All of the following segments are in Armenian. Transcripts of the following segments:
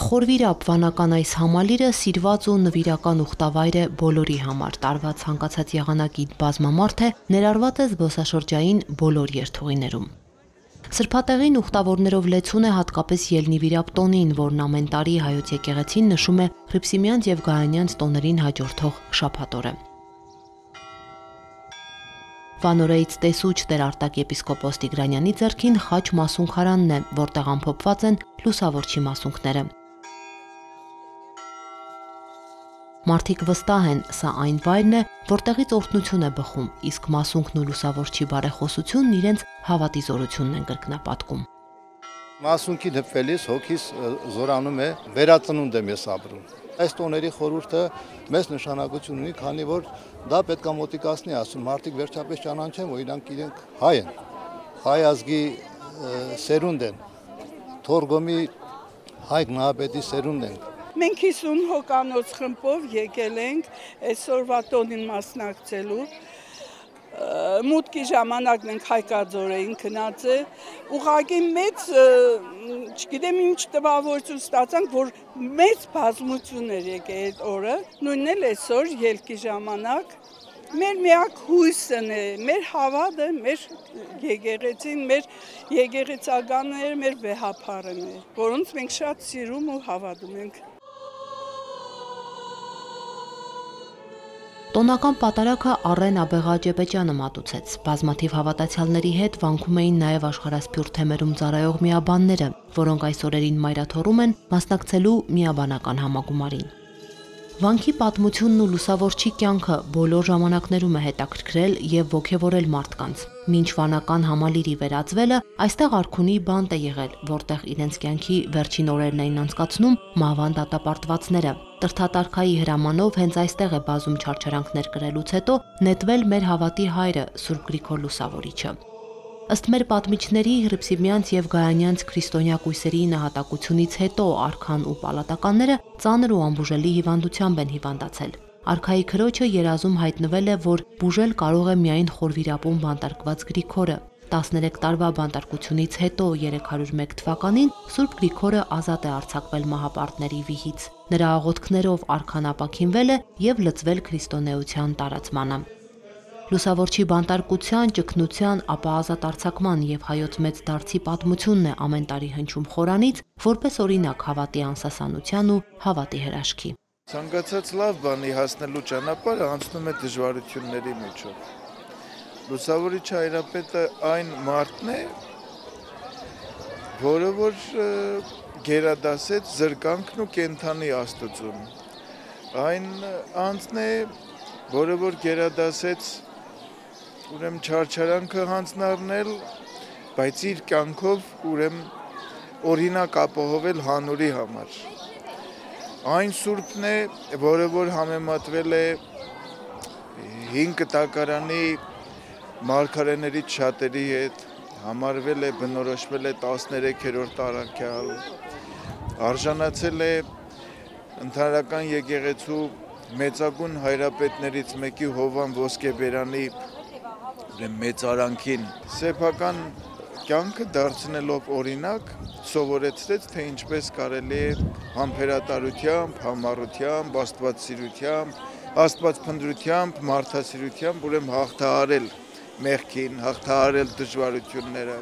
Խորվիրապ վանական այս համալիրը սիրված ու նվիրական ուխտավայր է բոլորի համար, տարվա ցանկացած եղանակի բազմամարդ է, ներառված է զբոսաշրջային բոլոր երթուղիներում։ Սրբատեղին ուխտավորներով լեցուն է հատկապես Ելնիվիրապ տոնին, որն ամեն տարի հայոց եկեղեցին նշում է Հռիփսիմյանց եւ Գայանյանց տոներին հաջորդող շաբաթ օրը։ Վանորեից տեսուչ Տեր Արտակ եպիսկոպոս Տիգրանյանի ձեռքին խաչ մասունքարանն է, որտեղ ամփոփված են լուսավորչի մասունքները։ Մարդիկ վստահ են, սա այն վայրն է, որտեղից օրհնություն է բխում, իսկ մասունքն ու լուսավորչի բարեխոսությունն իրենց հավատի զորությունն են կրկնապատկում։ Մասունքի դպվելիս հոգիս զորանում է, վերածնունդ եմ ես ապրում։ Այս տոների խորհուրդը մեծ նշանակություն ունի, քանի որ դա պետք է մոտիկացնի, ասում մարդիկ վերջապես ճանաչեն, որ իրենք հայ են, հայ ազգի սերունդ են, Թորգոմի հայ գնահապետի սերունդ են։ Մենք 50 հոկանոց խմբով եկել ենք այսօրվա տոնին մասնակցելու։ Մուտքի ժամանակ մենք Հայկաձոր էինք գնացել, ուղղակի մեծ, չգիտեմ ինչ տպավորություն ստացանք, որ մեծ բազմություն էր եկել այդ օրը, նույնն էլ այսօր ելքի ժամանակ։ Մեր միակ հույսն է, մեր հավատը, մեր եկեղեցին, մեր եկեղեցականները, մեր վեհափարն է, որոնց մենք շատ սիրում ու հավատում ենք։ Տոնական պատարագը Առեն Աբեղաջեբեջյանը մատուցեց։ Բազմաթիվ հավատացյալների հետ վանքում էին նաև աշխարհասփյուռ թեմերում ծառայող միաբանները, որոնք այս օրերին մայրաթորում են մասնակցելու միաբանական համագումարին։ Վանքի պատմությունն ու լուսավորչի կյանքը բոլոր ժամանակներում է հետաքրքրել եւ ոգեւորել մարդկանց։ Մինչ վանական համալիրի վերածվելը այստեղ արքունի բանտ է եղել, որտեղ իրենց կյանքի վերջին օրերն էին անցկացնում մահվան դատապարտվածները։ Տրթատարքայի հրամանով հենց այստեղ է բազում չարչարանքներ կրելուց հետո նետվել մեր հավատի հայրը Սուրբ Գրիգոր Լուսավորիչը։ Ըստ մեր պատմիչների Հռիփսիմյանց եւ Գայանյանց քրիստոնյա կույսերի նահատակությունից հետո արքան ու պալատականները ծանր ու անբուժելի հիվանդությամբ են հիվանդացել։ Արքայի քրոջը երազում հայտնվել է, որ բուժել կարող է միայն Խորվիրապում բանտարկված Գրիգորը։ 13 տարվա բանտարկությունից հետո 301 թվականին Սուրբ Գրիգորը ազատ է արձակվել մահապարտների վիհից։ Նրա աղոթքներով արքան ապաքինվել է եւ լծվել քրիստոնեության տարածմանը։ Լուսավորչի բանտարկության, ճգնության, ապա ազատ արձակման եւ հայոց մեծ դարձի պատմությունն է ամեն տարի հնչում խորանից, որպես օրինակ հավատի անսասանության ու հավատի հրաշքի։ Ցանկացած լավ բանի հասնելու ճանապարհը անցնում է դժվարությունների միջով։ Լուսավորիչ հայրապետը այն մարդն է, որը որ գերադասեց զրկանքն ու կենթանի Աստծուն։ Այն անձն է, որը որ գերադասեց ուրեմն չարչարանքը հանձնարնել, բայց իր կյանքով ուրեմն օրինակ ապահովել հանուրի համար։ Այն սուրբն է, որը որ համեմատվել է 5 կտակարանի մարգարեներից շատերի հետ, համարվել է, բնորոշվել է 13-րդ առաքյալ, արժանացել է ընդհանրական եկեղեցու մեծագույն հայրապետներից մեկի Հովան Ոսկեբերանի մեծարանքին սեփական կյանքը դարձնելով օրինակ սովորեցրեց, թե ինչպես կարելի է համբերատարությամբ, համառությամբ, աստվածասիրությամբ, աստվածփնտրությամբ, մարդասիրությամբ ուրեմն հաղթահարել մեղքին, հաղթահարել դժվարությունները,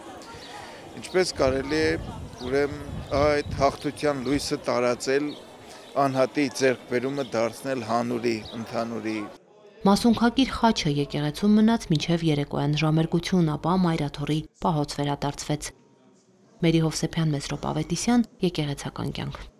ինչպես կարելի է ուրեմն այդ հաղթության լույսը տարածել, անհատի ձեռքբերումը դարձնել հանուրի, ընդհանուրի։ Մասունքագիր խաչը եկեղեցում մնաց մինչև երեկոյան ժամերգություն, ապա մայրաթորի պահոց վերադարձվեց։ Մերի Հովսեփյան, Մեսրոպ Ավետիսյան, եկեղեցական կյանք։